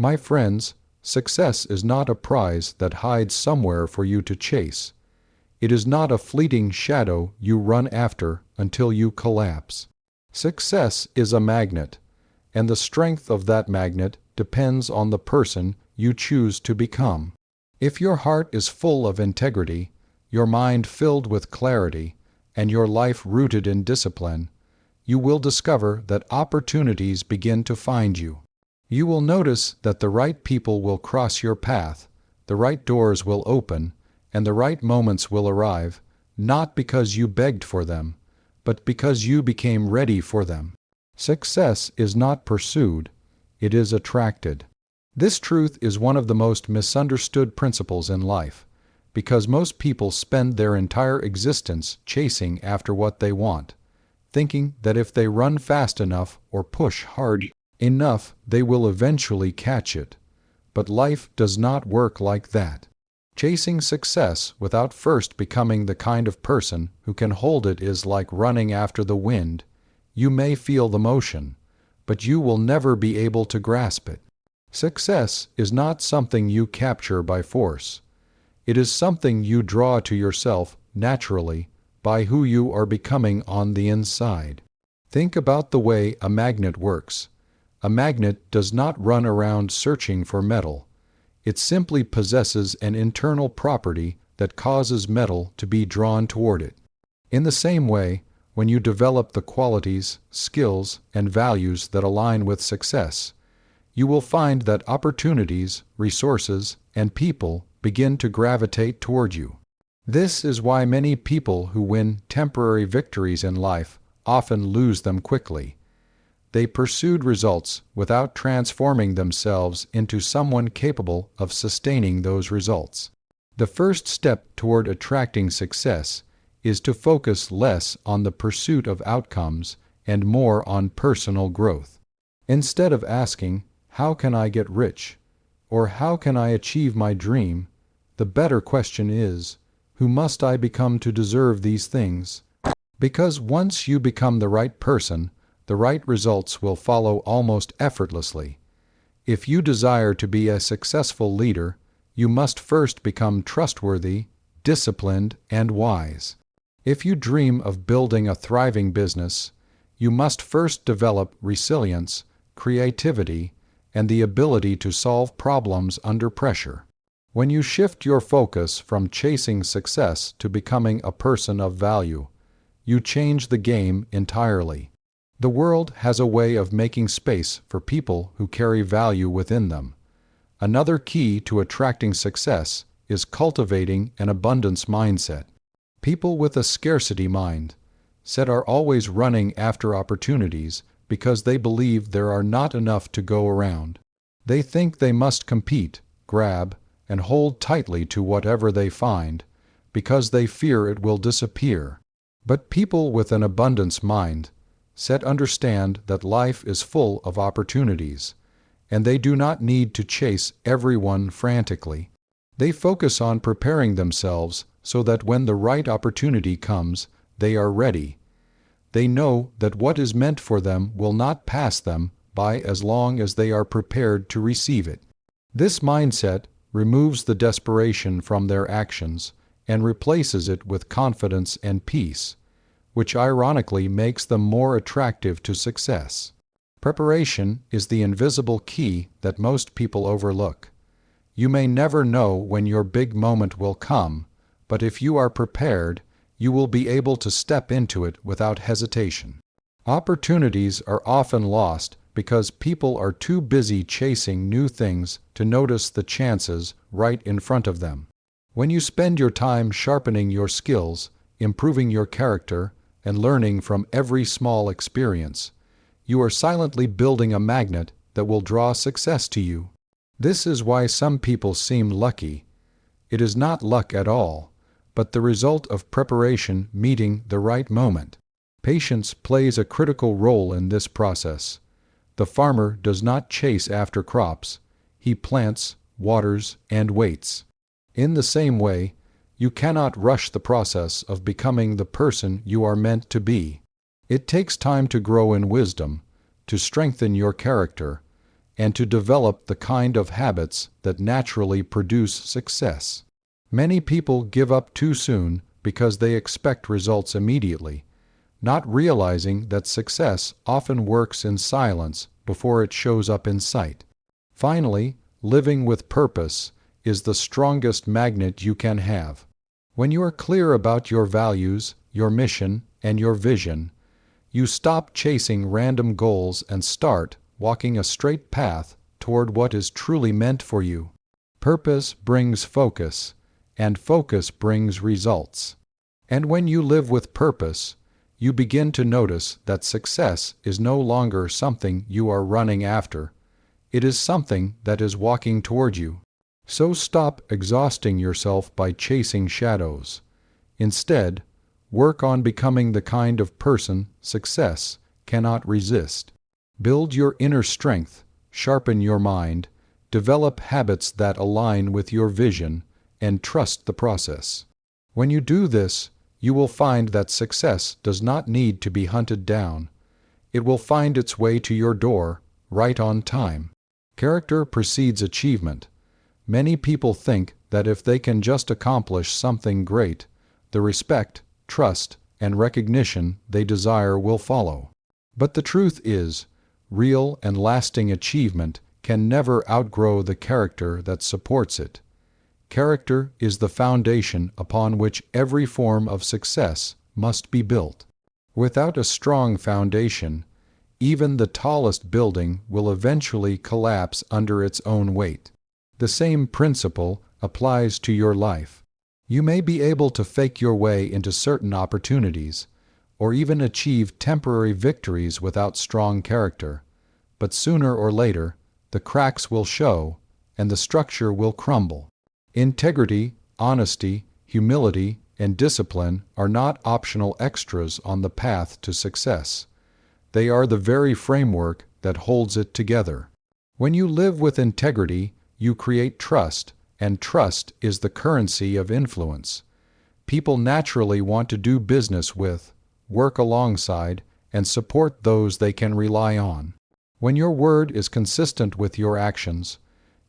My friends, success is not a prize that hides somewhere for you to chase. It is not a fleeting shadow you run after until you collapse. Success is a magnet, and the strength of that magnet depends on the person you choose to become. If your heart is full of integrity, your mind filled with clarity, and your life rooted in discipline, you will discover that opportunities begin to find you. You will notice that the right people will cross your path, the right doors will open, and the right moments will arrive, not because you begged for them, but because you became ready for them. Success is not pursued, it is attracted. This truth is one of the most misunderstood principles in life, because most people spend their entire existence chasing after what they want, thinking that if they run fast enough or push hard enough, they will eventually catch it. But life does not work like that. Chasing success without first becoming the kind of person who can hold it is like running after the wind. You may feel the motion, but you will never be able to grasp it. Success is not something you capture by force. It is something you draw to yourself naturally by who you are becoming on the inside. Think about the way a magnet works. A magnet does not run around searching for metal. It simply possesses an internal property that causes metal to be drawn toward it. In the same way, when you develop the qualities, skills, and values that align with success, you will find that opportunities, resources, and people begin to gravitate toward you. This is why many people who win temporary victories in life often lose them quickly. They pursued results without transforming themselves into someone capable of sustaining those results. The first step toward attracting success is to focus less on the pursuit of outcomes and more on personal growth. Instead of asking, "How can I get rich?" or "How can I achieve my dream?" the better question is, "Who must I become to deserve these things?" Because once you become the right person, the right results will follow almost effortlessly. If you desire to be a successful leader, you must first become trustworthy, disciplined, and wise. If you dream of building a thriving business, you must first develop resilience, creativity, and the ability to solve problems under pressure. When you shift your focus from chasing success to becoming a person of value, you change the game entirely. The world has a way of making space for people who carry value within them. Another key to attracting success is cultivating an abundance mindset. People with a scarcity mindset are always running after opportunities because they believe there are not enough to go around. They think they must compete, grab, and hold tightly to whatever they find because they fear it will disappear. But people with an abundance mindset understand that life is full of opportunities, and they do not need to chase every one frantically. They focus on preparing themselves so that when the right opportunity comes, they are ready. They know that what is meant for them will not pass them by as long as they are prepared to receive it. This mindset removes the desperation from their actions and replaces it with confidence and peace, which ironically makes them more attractive to success. Preparation is the invisible key that most people overlook. You may never know when your big moment will come, but if you are prepared, you will be able to step into it without hesitation. Opportunities are often lost because people are too busy chasing new things to notice the chances right in front of them. When you spend your time sharpening your skills, improving your character, and learning from every small experience, you are silently building a magnet that will draw success to you. This is why some people seem lucky. It is not luck at all, but the result of preparation meeting the right moment. Patience plays a critical role in this process. The farmer does not chase after crops. He plants, waters, and waits. In the same way, you cannot rush the process of becoming the person you are meant to be. It takes time to grow in wisdom, to strengthen your character, and to develop the kind of habits that naturally produce success. Many people give up too soon because they expect results immediately, not realizing that success often works in silence before it shows up in sight. Finally, living with purpose is the strongest magnet you can have. When you are clear about your values, your mission, and your vision, you stop chasing random goals and start walking a straight path toward what is truly meant for you. Purpose brings focus, and focus brings results. And when you live with purpose, you begin to notice that success is no longer something you are running after. It is something that is walking toward you. So stop exhausting yourself by chasing shadows. Instead, work on becoming the kind of person success cannot resist. Build your inner strength, sharpen your mind, develop habits that align with your vision, and trust the process. When you do this, you will find that success does not need to be hunted down. It will find its way to your door, right on time. Character precedes achievement. Many people think that if they can just accomplish something great, the respect, trust, and recognition they desire will follow. But the truth is, real and lasting achievement can never outgrow the character that supports it. Character is the foundation upon which every form of success must be built. Without a strong foundation, even the tallest building will eventually collapse under its own weight. The same principle applies to your life. You may be able to fake your way into certain opportunities, or even achieve temporary victories without strong character, but sooner or later, the cracks will show and the structure will crumble. Integrity, honesty, humility, and discipline are not optional extras on the path to success. They are the very framework that holds it together. When you live with integrity, you create trust, and trust is the currency of influence. People naturally want to do business with, work alongside, and support those they can rely on. When your word is consistent with your actions,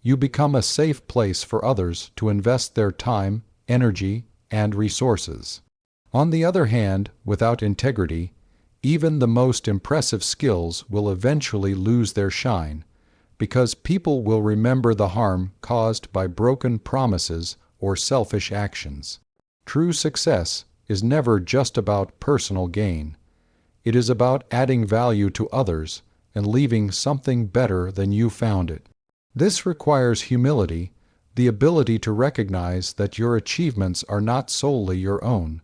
you become a safe place for others to invest their time, energy, and resources. On the other hand, without integrity, even the most impressive skills will eventually lose their shine, because people will remember the harm caused by broken promises or selfish actions. True success is never just about personal gain. It is about adding value to others and leaving something better than you found it. This requires humility, the ability to recognize that your achievements are not solely your own,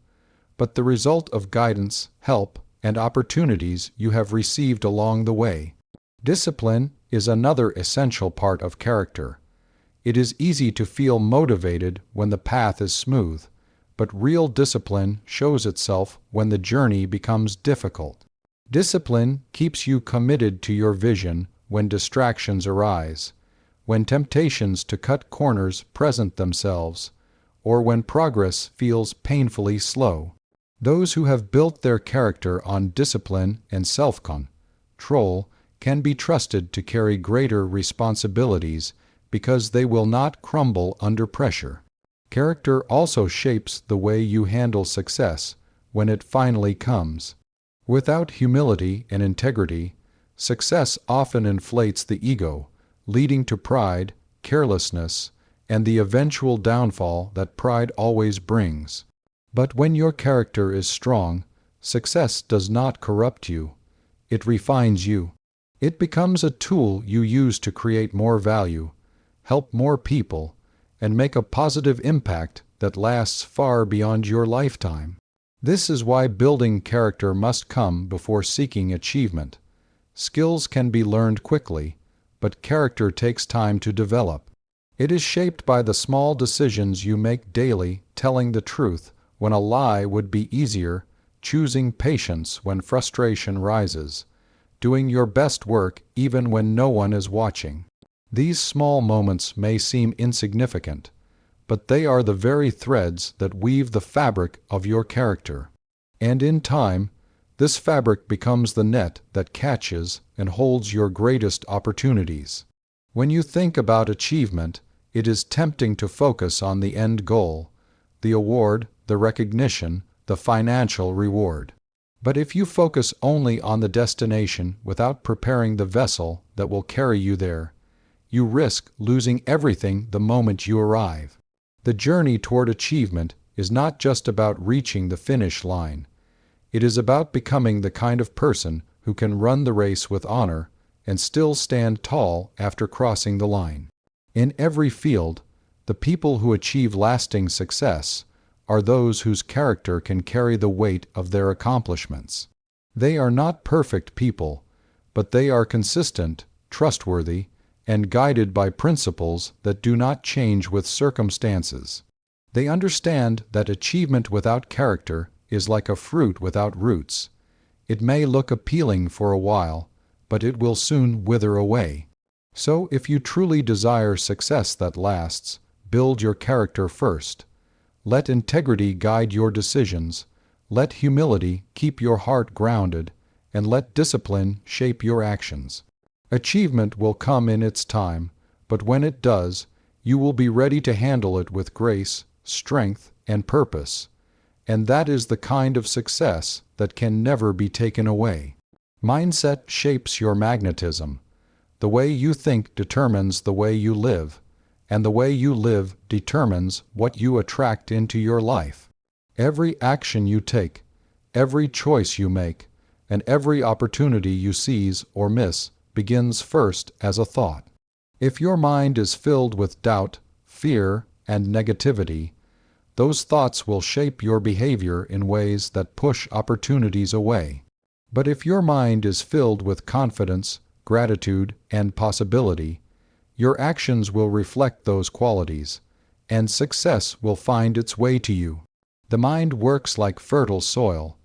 but the result of guidance, help, and opportunities you have received along the way. Discipline is another essential part of character. It is easy to feel motivated when the path is smooth, but real discipline shows itself when the journey becomes difficult. Discipline keeps you committed to your vision when distractions arise, when temptations to cut corners present themselves, or when progress feels painfully slow. Those who have built their character on discipline and self-control can be trusted to carry greater responsibilities because they will not crumble under pressure. Character also shapes the way you handle success when it finally comes. Without humility and integrity, success often inflates the ego, leading to pride, carelessness, and the eventual downfall that pride always brings. But when your character is strong, success does not corrupt you. It refines you. It becomes a tool you use to create more value, help more people, and make a positive impact that lasts far beyond your lifetime. This is why building character must come before seeking achievement. Skills can be learned quickly, but character takes time to develop. It is shaped by the small decisions you make daily, telling the truth when a lie would be easier, choosing patience when frustration rises, doing your best work even when no one is watching. These small moments may seem insignificant, but they are the very threads that weave the fabric of your character. And in time, this fabric becomes the net that catches and holds your greatest opportunities. When you think about achievement, it is tempting to focus on the end goal, the award, the recognition, the financial reward. But if you focus only on the destination without preparing the vessel that will carry you there, you risk losing everything the moment you arrive. The journey toward achievement is not just about reaching the finish line. It is about becoming the kind of person who can run the race with honor and still stand tall after crossing the line. In every field, the people who achieve lasting success are those whose character can carry the weight of their accomplishments. They are not perfect people, but they are consistent, trustworthy, and guided by principles that do not change with circumstances. They understand that achievement without character is like a fruit without roots. It may look appealing for a while, but it will soon wither away. So if you truly desire success that lasts, build your character first. Let integrity guide your decisions, let humility keep your heart grounded, and let discipline shape your actions. Achievement will come in its time, but when it does, you will be ready to handle it with grace, strength, and purpose. And that is the kind of success that can never be taken away. Mindset shapes your magnetism. The way you think determines the way you live, and the way you live determines what you attract into your life. Every action you take, every choice you make, and every opportunity you seize or miss begins first as a thought. If your mind is filled with doubt, fear, and negativity, those thoughts will shape your behavior in ways that push opportunities away. But if your mind is filled with confidence, gratitude, and possibility, your actions will reflect those qualities, and success will find its way to you. The mind works like fertile soil.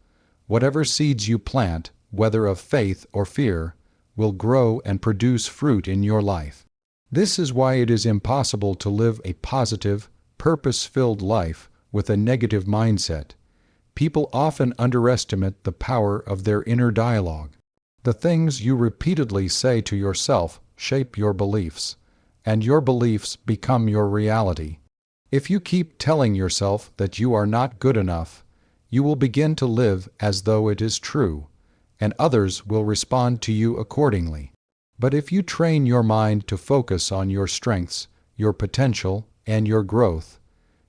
Whatever seeds you plant, whether of faith or fear, will grow and produce fruit in your life. This is why it is impossible to live a positive, purpose-filled life with a negative mindset. People often underestimate the power of their inner dialogue. The things you repeatedly say to yourself shape your beliefs, and your beliefs become your reality. If you keep telling yourself that you are not good enough, you will begin to live as though it is true, and others will respond to you accordingly. But if you train your mind to focus on your strengths, your potential, and your growth,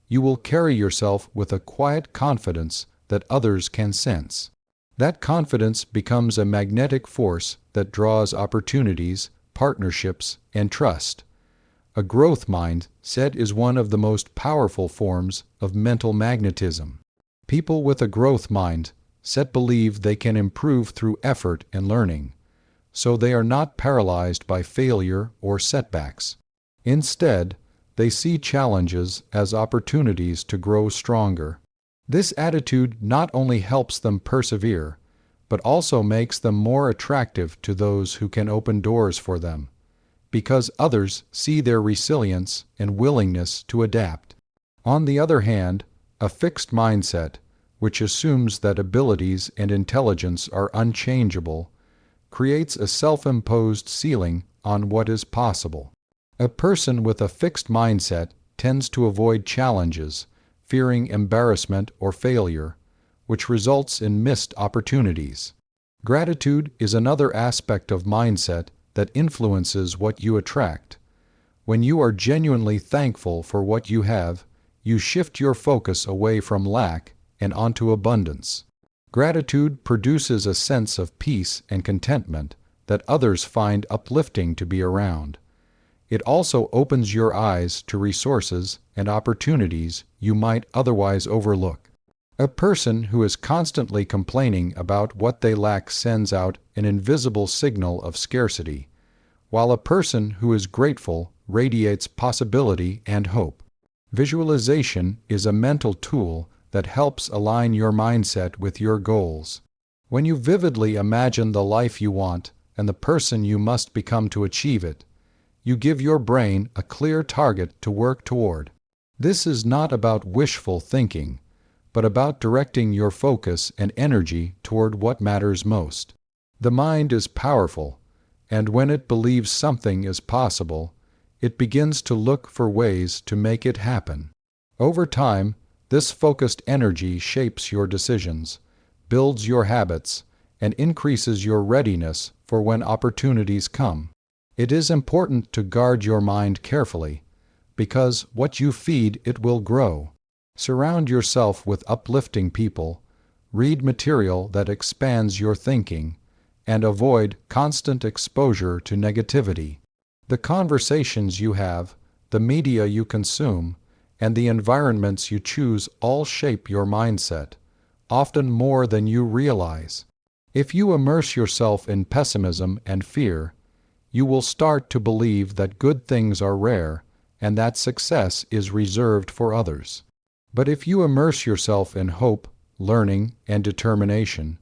you will carry yourself with a quiet confidence that others can sense. That confidence becomes a magnetic force that draws opportunities, partnerships, and trust. A growth mindset is one of the most powerful forms of mental magnetism. People with a growth mindset believe they can improve through effort and learning, so they are not paralyzed by failure or setbacks. Instead, they see challenges as opportunities to grow stronger. This attitude not only helps them persevere, but also makes them more attractive to those who can open doors for them, because others see their resilience and willingness to adapt. On the other hand, a fixed mindset, which assumes that abilities and intelligence are unchangeable, creates a self-imposed ceiling on what is possible. A person with a fixed mindset tends to avoid challenges, fearing embarrassment or failure, which results in missed opportunities. Gratitude is another aspect of mindset that influences what you attract. When you are genuinely thankful for what you have, you shift your focus away from lack and onto abundance. Gratitude produces a sense of peace and contentment that others find uplifting to be around. It also opens your eyes to resources and opportunities you might otherwise overlook. A person who is constantly complaining about what they lack sends out an invisible signal of scarcity, while a person who is grateful radiates possibility and hope. Visualization is a mental tool that helps align your mindset with your goals. When you vividly imagine the life you want and the person you must become to achieve it, you give your brain a clear target to work toward. This is not about wishful thinking, but about directing your focus and energy toward what matters most. The mind is powerful, and when it believes something is possible, it begins to look for ways to make it happen. Over time, this focused energy shapes your decisions, builds your habits, and increases your readiness for when opportunities come. It is important to guard your mind carefully, because what you feed it will grow. Surround yourself with uplifting people, read material that expands your thinking, and avoid constant exposure to negativity. The conversations you have, the media you consume, and the environments you choose all shape your mindset, often more than you realize. If you immerse yourself in pessimism and fear, you will start to believe that good things are rare and that success is reserved for others. But if you immerse yourself in hope, learning, and determination,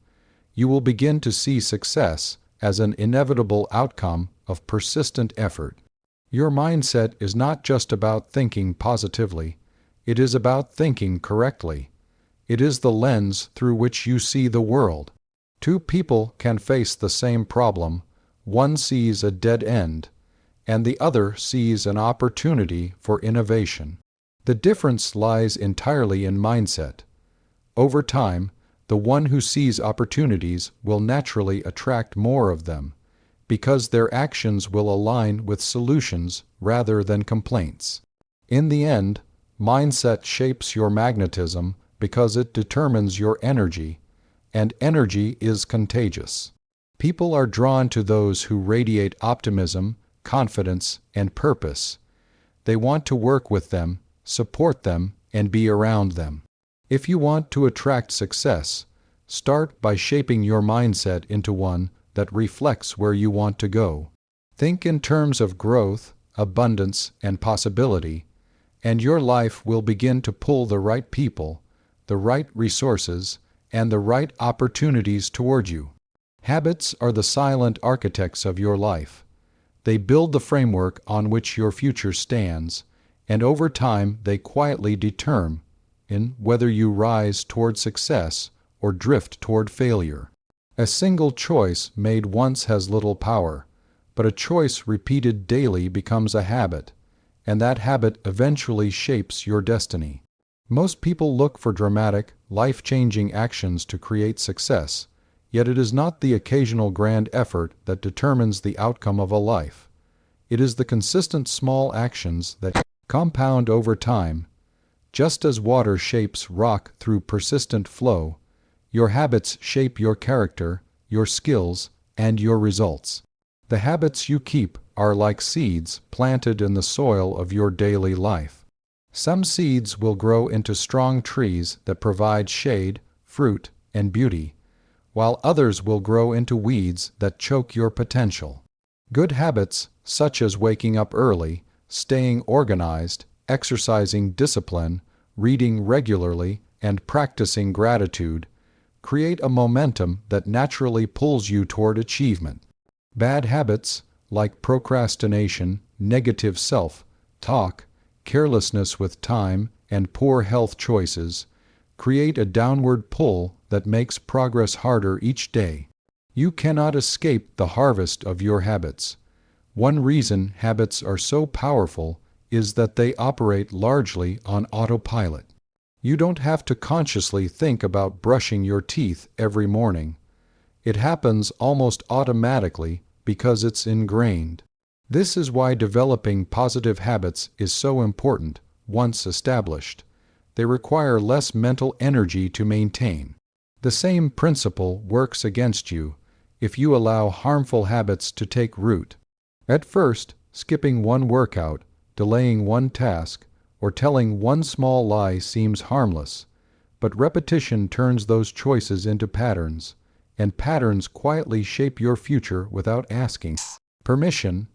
you will begin to see success as an inevitable outcome of persistent effort. Your mindset is not just about thinking positively, it is about thinking correctly. It is the lens through which you see the world. Two people can face the same problem. One sees a dead end, and the other sees an opportunity for innovation. The difference lies entirely in mindset. Over time, the one who sees opportunities will naturally attract more of them, because their actions will align with solutions rather than complaints. In the end, mindset shapes your magnetism because it determines your energy, and energy is contagious. People are drawn to those who radiate optimism, confidence, and purpose. They want to work with them, support them, and be around them. If you want to attract success, start by shaping your mindset into one that reflects where you want to go. Think in terms of growth, abundance, and possibility, and your life will begin to pull the right people, the right resources, and the right opportunities toward you. Habits are the silent architects of your life. They build the framework on which your future stands, and over time they quietly determine whether you rise toward success or drift toward failure. A single choice made once has little power, but a choice repeated daily becomes a habit, and that habit eventually shapes your destiny. Most people look for dramatic, life-changing actions to create success, yet it is not the occasional grand effort that determines the outcome of a life. It is the consistent small actions that compound over time. Just as water shapes rock through persistent flow, your habits shape your character, your skills, and your results. The habits you keep are like seeds planted in the soil of your daily life. Some seeds will grow into strong trees that provide shade, fruit, and beauty, while others will grow into weeds that choke your potential. Good habits, such as waking up early, staying organized, exercising discipline, reading regularly, and practicing gratitude, create a momentum that naturally pulls you toward achievement. Bad habits, like procrastination, negative self-talk, carelessness with time, and poor health choices, create a downward pull that makes progress harder each day. You cannot escape the harvest of your habits. One reason habits are so powerful is that they operate largely on autopilot. You don't have to consciously think about brushing your teeth every morning. It happens almost automatically because it's ingrained. This is why developing positive habits is so important once established. They require less mental energy to maintain. The same principle works against you if you allow harmful habits to take root. At first, skipping one workout, delaying one task, or telling one small lie seems harmless, but repetition turns those choices into patterns, and patterns quietly shape your future without asking permission.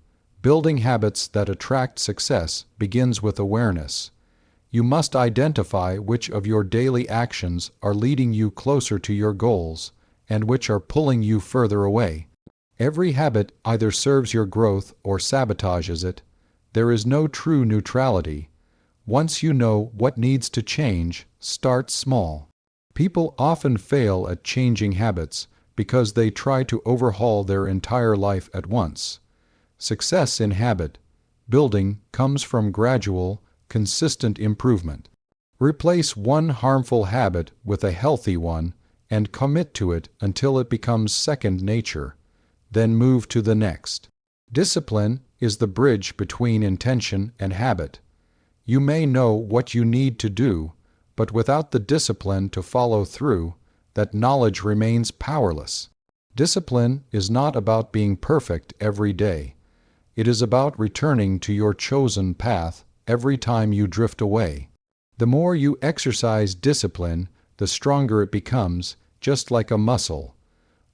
Building habits that attract success begins with awareness. You must identify which of your daily actions are leading you closer to your goals and which are pulling you further away. Every habit either serves your growth or sabotages it. There is no true neutrality. Once you know what needs to change, start small. People often fail at changing habits because they try to overhaul their entire life at once. Success in habit building comes from gradual, consistent improvement. Replace one harmful habit with a healthy one and commit to it until it becomes second nature. Then move to the next. Discipline is the bridge between intention and habit. You may know what you need to do, but without the discipline to follow through, that knowledge remains powerless. Discipline is not about being perfect every day. It is about returning to your chosen path every time you drift away. The more you exercise discipline, the stronger it becomes, just like a muscle.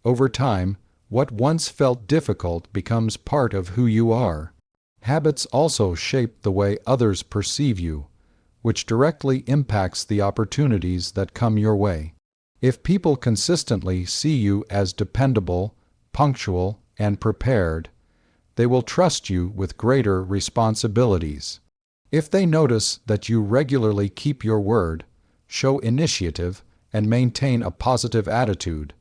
Over time, what once felt difficult becomes part of who you are. Habits also shape the way others perceive you, which directly impacts the opportunities that come your way. If people consistently see you as dependable, punctual, and prepared, they will trust you with greater responsibilities. If they notice that you regularly keep your word, show initiative, and maintain a positive attitude,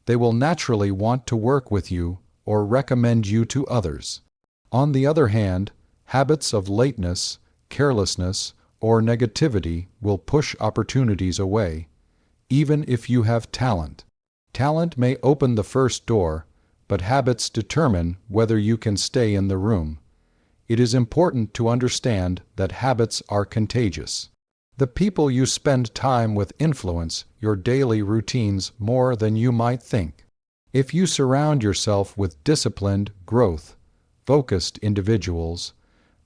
they will naturally want to work with you or recommend you to others. On the other hand, habits of lateness, carelessness, or negativity will push opportunities away, even if you have talent. Talent may open the first door, but habits determine whether you can stay in the room. It is important to understand that habits are contagious. The people you spend time with influence your daily routines more than you might think. If you surround yourself with disciplined, growth-focused individuals,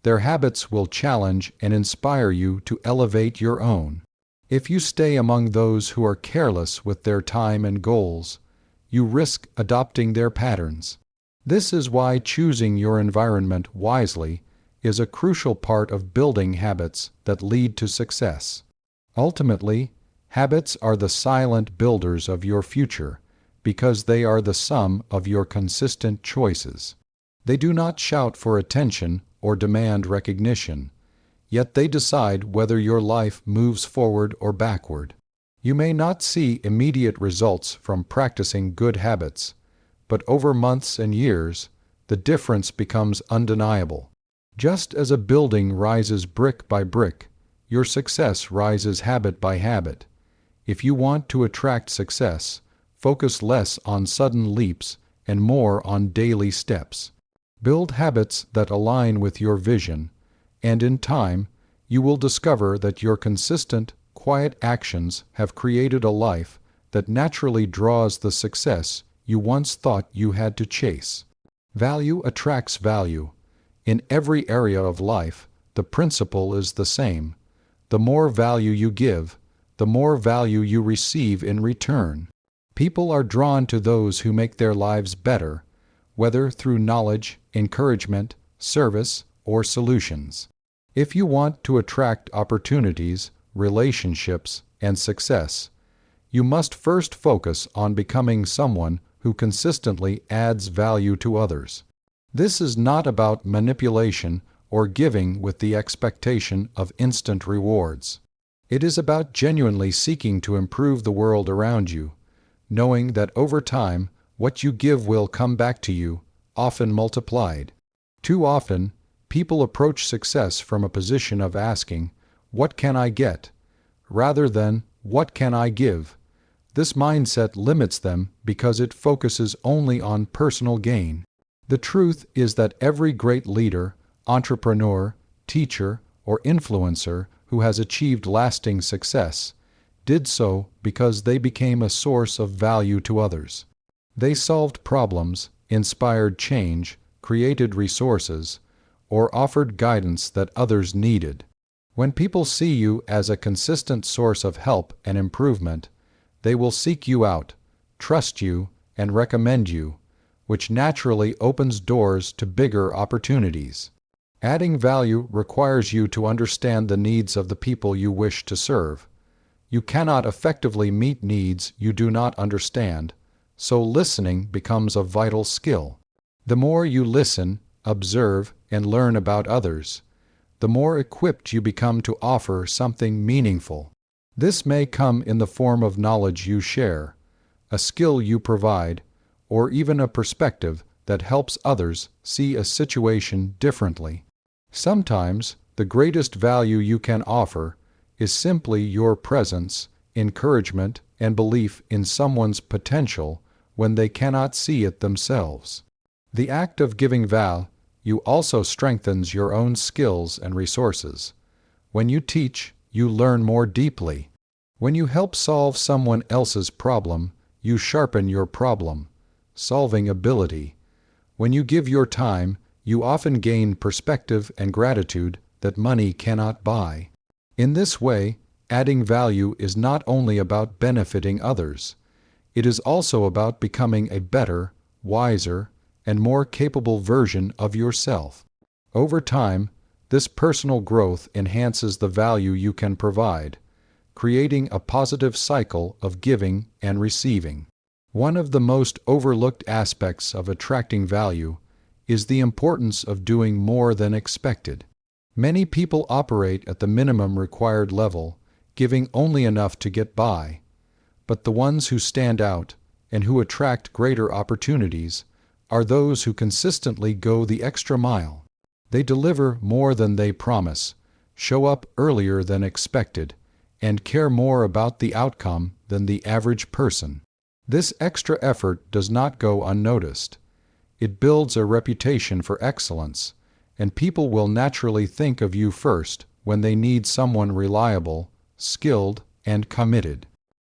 their habits will challenge and inspire you to elevate your own. If you stay among those who are careless with their time and goals, you risk adopting their patterns. This is why choosing your environment wisely is a crucial part of building habits that lead to success. Ultimately, habits are the silent builders of your future because they are the sum of your consistent choices. They do not shout for attention or demand recognition, yet they decide whether your life moves forward or backward. You may not see immediate results from practicing good habits, but over months and years, the difference becomes undeniable. Just as a building rises brick by brick, your success rises habit by habit. If you want to attract success, focus less on sudden leaps and more on daily steps. Build habits that align with your vision, and in time, you will discover that your consistent, quiet actions have created a life that naturally draws the success you once thought you had to chase. Value attracts value. In every area of life, the principle is the same. The more value you give, the more value you receive in return. People are drawn to those who make their lives better, whether through knowledge, encouragement, service, or solutions. If you want to attract opportunities, relationships, and success, you must first focus on becoming someone who consistently adds value to others. This is not about manipulation or giving with the expectation of instant rewards. It is about genuinely seeking to improve the world around you, knowing that over time, what you give will come back to you, often multiplied. Too often, people approach success from a position of asking, "What can I get?" rather than, "What can I give?" This mindset limits them because it focuses only on personal gain. The truth is that every great leader, entrepreneur, teacher, or influencer who has achieved lasting success did so because they became a source of value to others. They solved problems, inspired change, created resources, or offered guidance that others needed. When people see you as a consistent source of help and improvement, they will seek you out, trust you, and recommend you, which naturally opens doors to bigger opportunities. Adding value requires you to understand the needs of the people you wish to serve. You cannot effectively meet needs you do not understand, so listening becomes a vital skill. The more you listen, observe, and learn about others, the more equipped you become to offer something meaningful. This may come in the form of knowledge you share, a skill you provide, or even a perspective that helps others see a situation differently. Sometimes the greatest value you can offer is simply your presence, encouragement, and belief in someone's potential when they cannot see it themselves. The act of giving value also strengthens your own skills and resources. When you teach, you learn more deeply. When you help solve someone else's problem, you sharpen your problem-solving ability. When you give your time, you often gain perspective and gratitude that money cannot buy. In this way, adding value is not only about benefiting others. It is also about becoming a better, wiser, and more capable version of yourself. Over time, this personal growth enhances the value you can provide, creating a positive cycle of giving and receiving. One of the most overlooked aspects of attracting value is the importance of doing more than expected. Many people operate at the minimum required level, giving only enough to get by. But the ones who stand out and who attract greater opportunities are those who consistently go the extra mile. They deliver more than they promise, show up earlier than expected, and care more about the outcome than the average person. This extra effort does not go unnoticed. It builds a reputation for excellence, and people will naturally think of you first when they need someone reliable, skilled, and committed.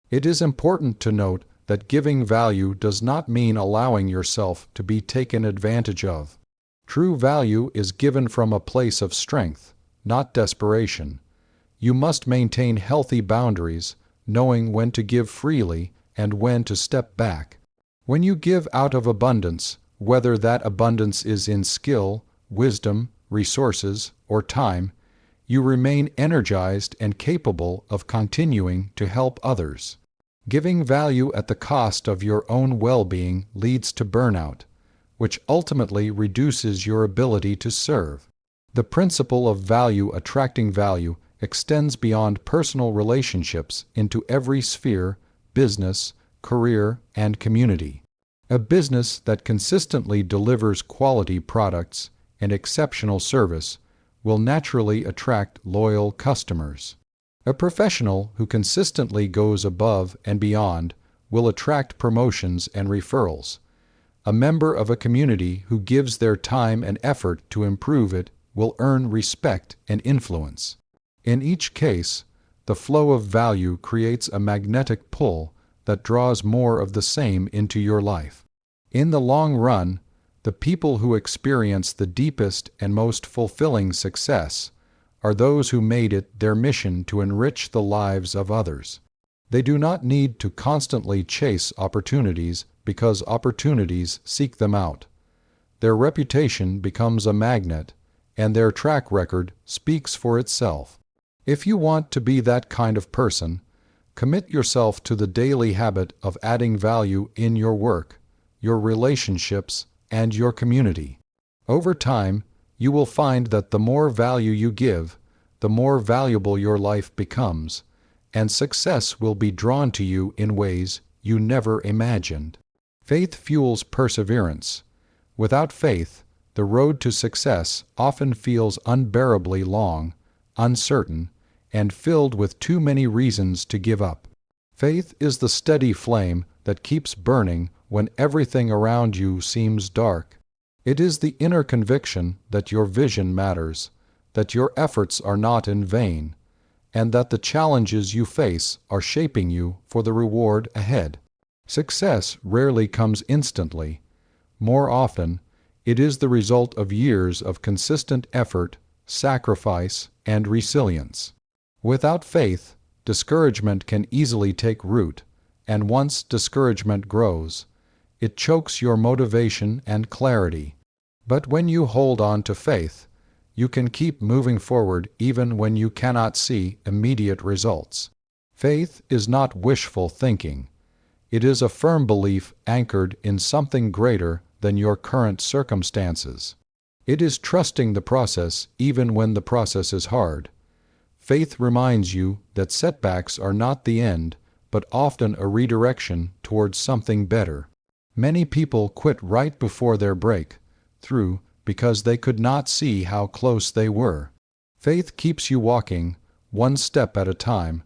It is important to note that giving value does not mean allowing yourself to be taken advantage of. True value is given from a place of strength, not desperation. You must maintain healthy boundaries, knowing when to give freely and when to step back. When you give out of abundance, whether that abundance is in skill, wisdom, resources, or time, you remain energized and capable of continuing to help others. Giving value at the cost of your own well-being leads to burnout, which ultimately reduces your ability to serve. The principle of value attracting value extends beyond personal relationships into every sphere, business, career, and community. A business that consistently delivers quality products and exceptional service will naturally attract loyal customers. A professional who consistently goes above and beyond will attract promotions and referrals. A member of a community who gives their time and effort to improve it will earn respect and influence. In each case, the flow of value creates a magnetic pull that draws more of the same into your life. In the long run, the people who experience the deepest and most fulfilling success are those who made it their mission to enrich the lives of others. They do not need to constantly chase opportunities because opportunities seek them out. Their reputation becomes a magnet, and their track record speaks for itself. If you want to be that kind of person, commit yourself to the daily habit of adding value in your work, your relationships, and your community. Over time, you will find that the more value you give, the more valuable your life becomes, and success will be drawn to you in ways you never imagined. Faith fuels perseverance. Without faith, the road to success often feels unbearably long, uncertain, and filled with too many reasons to give up. Faith is the steady flame that keeps burning when everything around you seems dark. It is the inner conviction that your vision matters, that your efforts are not in vain, and that the challenges you face are shaping you for the reward ahead. Success rarely comes instantly. More often, it is the result of years of consistent effort, sacrifice, and resilience. Without faith, discouragement can easily take root, and once discouragement grows, it chokes your motivation and clarity. But when you hold on to faith, you can keep moving forward even when you cannot see immediate results. Faith is not wishful thinking. It is a firm belief anchored in something greater than your current circumstances. It is trusting the process even when the process is hard. Faith reminds you that setbacks are not the end, but often a redirection towards something better. Many people quit right before their breakthrough because they could not see how close they were. Faith keeps you walking, one step at a time,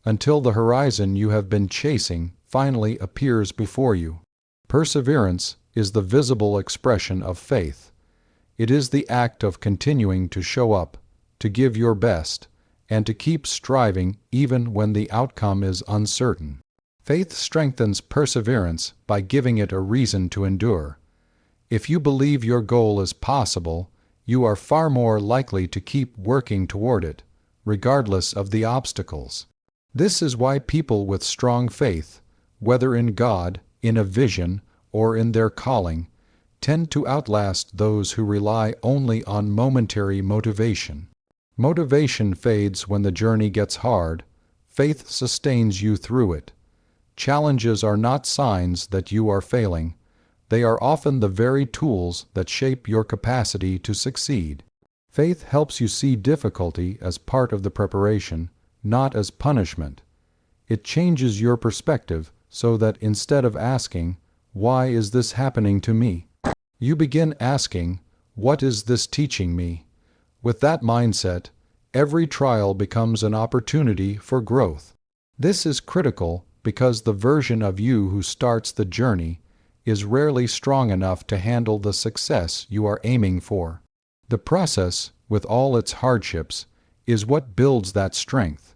until the horizon you have been chasing finally appears before you. Perseverance is the visible expression of faith. It is the act of continuing to show up, to give your best, and to keep striving even when the outcome is uncertain. Faith strengthens perseverance by giving it a reason to endure. If you believe your goal is possible, you are far more likely to keep working toward it, regardless of the obstacles. This is why people with strong faith, whether in God, in a vision, or in their calling, tend to outlast those who rely only on momentary motivation. Motivation fades when the journey gets hard. Faith sustains you through it. Challenges are not signs that you are failing. They are often the very tools that shape your capacity to succeed. Faith helps you see difficulty as part of the preparation, not as punishment. It changes your perspective so that instead of asking, "Why is this happening to me?" you begin asking, "What is this teaching me?" With that mindset, every trial becomes an opportunity for growth. This is critical because the version of you who starts the journey is rarely strong enough to handle the success you are aiming for. The process, with all its hardships, is what builds that strength,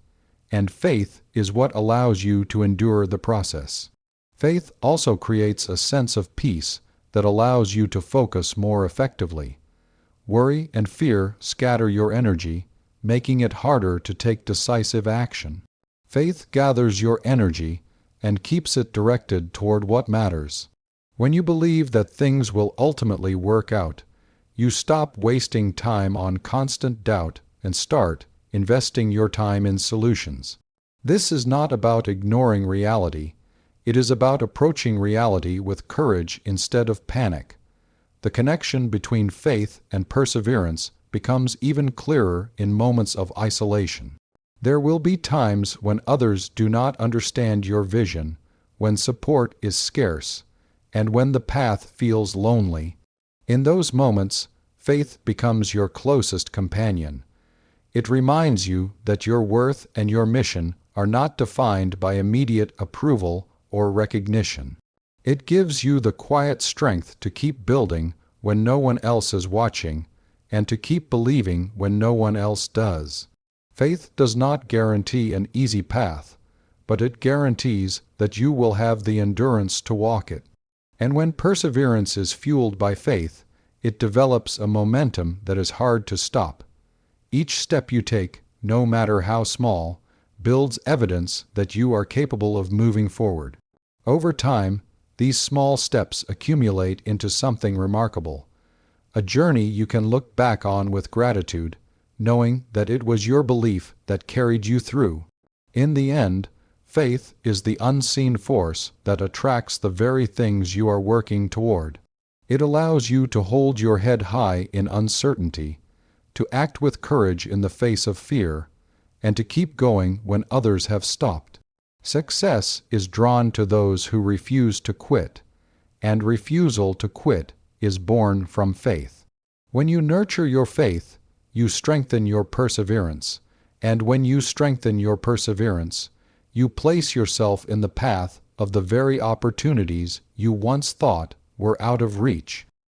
and faith is what allows you to endure the process. Faith also creates a sense of peace that allows you to focus more effectively. Worry and fear scatter your energy, making it harder to take decisive action. Faith gathers your energy and keeps it directed toward what matters. When you believe that things will ultimately work out, you stop wasting time on constant doubt and start investing your time in solutions. This is not about ignoring reality. It is about approaching reality with courage instead of panic. The connection between faith and perseverance becomes even clearer in moments of isolation. There will be times when others do not understand your vision, when support is scarce, and when the path feels lonely. In those moments, faith becomes your closest companion. It reminds you that your worth and your mission are not defined by immediate approval or recognition. It gives you the quiet strength to keep building when no one else is watching, and to keep believing when no one else does. Faith does not guarantee an easy path, but it guarantees that you will have the endurance to walk it. And when perseverance is fueled by faith, it develops a momentum that is hard to stop. Each step you take, no matter how small, builds evidence that you are capable of moving forward. Over time, these small steps accumulate into something remarkable, a journey you can look back on with gratitude, knowing that it was your belief that carried you through. In the end, faith is the unseen force that attracts the very things you are working toward. It allows you to hold your head high in uncertainty, to act with courage in the face of fear, and to keep going when others have stopped. Success is drawn to those who refuse to quit, and refusal to quit is born from faith. When you nurture your faith, you strengthen your perseverance, and when you strengthen your perseverance, you place yourself in the path of the very opportunities you once thought were out of reach.